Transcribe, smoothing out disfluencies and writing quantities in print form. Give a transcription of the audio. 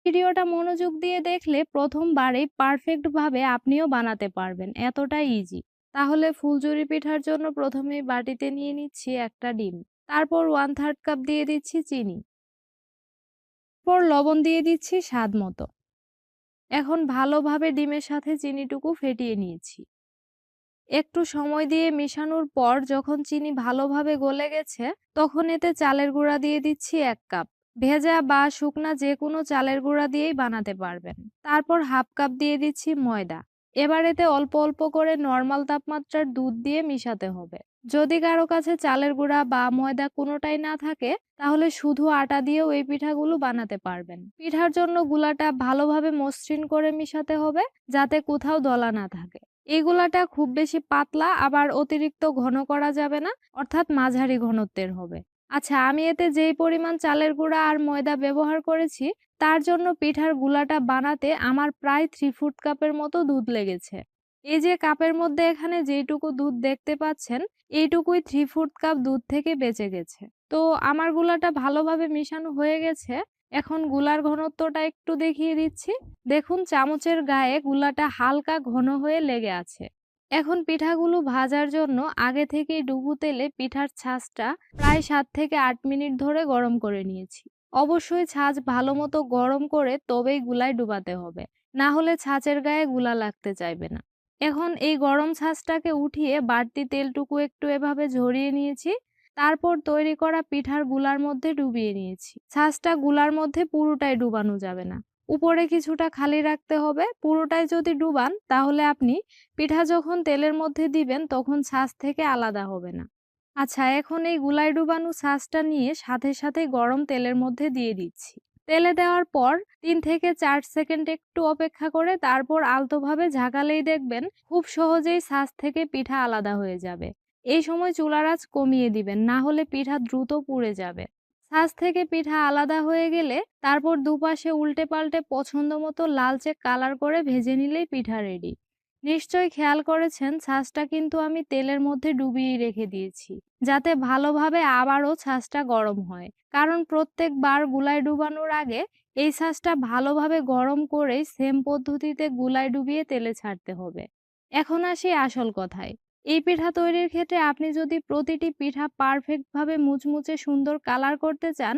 ভিডিওটা মনোযোগ দিয়ে দেখলে প্রথমবারেই পারফেক্ট ভাবে আপনিও বানাতে পারবেন, এতটাই ইজি। তাহলে ফুলঝুরি পিঠার জন্য প্রথমেই বাটিতে নিয়ে নিচ্ছি একটা ডিম। তারপর 1/3 কাপ দিয়ে দিচ্ছি চিনি। পর লবণ দিয়ে দিচ্ছি স্বাদ মতো। এখন ভালোভাবে ডিমের সাথে চিনিটুকু ফেটিয়ে নিয়েছি। একটু সময় দিয়ে মেশানোর পর যখন চিনি ভালোভাবে গলে গেছে, তখন এতে চালের গুঁড়া দিয়ে দিচ্ছি 1 কাপ। ভেজা বা শুকনা যে কোনো চালের গুঁড়া দিয়েই বানাতে পারবেন। তারপর 1/2 কাপ দিয়ে দিচ্ছি ময়দা। এবার এতে অল্প অল্প করে নরমাল তাপমাত্রার দুধ দিয়ে মিশাতে হবে। যদি কারো কাছে চালের গুঁড়া বা ময়দা কোনোটাই না থাকে, তাহলে শুধু আটা দিয়েও এই পিঠাগুলো বানাতে পারবেন। পিঠার জন্য গুলাটা ভালোভাবে মসৃণ করে মিশাতে হবে, যাতে কোথাও দলা না থাকে। এই গুলাটা খুব বেশি পাতলা আবার অতিরিক্ত ঘন করা যাবে না, অর্থাৎ মাঝারি ঘনত্বের হবে। আচ্ছা, আমি এতে যেই পরিমাণ চালের গুঁড়া আর ময়দা ব্যবহার করেছি, তার জন্য পিঠার গুলাটা বানাতে আমার প্রায় 3/4 কাপের মতো দুধ লেগেছে। এই যে কাপের মধ্যে এখানে যেইটুকু দুধ দেখতে পাচ্ছেন, এইটুকুই 3/4 কাপ দুধ থেকে বেঁচে গেছে। তো আমার গুলাটা ভালোভাবে মিশানো হয়ে গেছে। এখন গুলার ঘনত্বটা একটু দেখিয়ে দিচ্ছি। দেখুন, চামচের গায়ে গুলাটা হালকা ঘন হয়ে লেগে আছে। এখন পিঠাগুলো ভাজার জন্য আগে থেকেই ডুবো তেলে পিঠার ছাঁচটা প্রায় 7 থেকে 8 মিনিট ধরে গরম করে নিয়েছি। অবশ্যই ছাঁচ ভালো মতো গরম করে তবেই গুলায় ডুবাতে হবে, না হলে ছাঁচের গায়ে গুলা লাগতে চাইবে না। এখন এই গরম ছাঁচটাকে উঠিয়ে বাড়তি তেলটুকু একটু এভাবে ঝরিয়ে নিয়েছি। তারপর তৈরি করা পিঠার গুলার মধ্যে ডুবিয়ে নিয়েছি। ছাঁচটা গুলার মধ্যে পুরোটাই ডুবানো যাবে না, উপরে কিছুটা খালি রাখতে হবে। পুরোটাই যদি ডুবান, তাহলে আপনি পিঠা যখন তেলের মধ্যে দিবেন তখন ছাঁচ থেকে আলাদা হবে না। আচ্ছা, এখন এই গুলায় ডুবানো ছাঁচটা নিয়ে সাথে সাথে গরম তেলের মধ্যে দিয়ে দিচ্ছি। তেলে দেওয়ার পর 3 থেকে 4 সেকেন্ড একটু অপেক্ষা করে তারপর আলতোভাবে ঝাঁকালেই দেখবেন খুব সহজেই ছাঁচ থেকে পিঠা আলাদা হয়ে যাবে। এই সময় চুলার আঁচ কমিয়ে দিবেন, না হলে পিঠা দ্রুত পুড়ে যাবে। ছাঁচ থেকে পিঠা আলাদা হয়ে গেলে তারপর দুপাশে উল্টে পাল্টে পছন্দ মতো লালচে কালার করে ভেজে নিলেই পিঠা রেডি। নিশ্চয়ই খেয়াল করেছেন, ছাঁচটা কিন্তু আমি তেলের মধ্যে ডুবিয়ে রেখে দিয়েছি, যাতে ভালোভাবে আবারও ছাঁচটা গরম হয়। কারণ প্রত্যেকবার গুলায় ডুবানোর আগে এই ছাঁচটা ভালোভাবে গরম করেই সেম পদ্ধতিতে গুলায় ডুবিয়ে তেলে ছাড়তে হবে। এখন আসি আসল কথায়। এই পিঠা তৈরির ক্ষেত্রে আপনি যদি প্রতিটি পিঠা পারফেক্ট ভাবে মুচমুচে সুন্দর কালার করতে চান,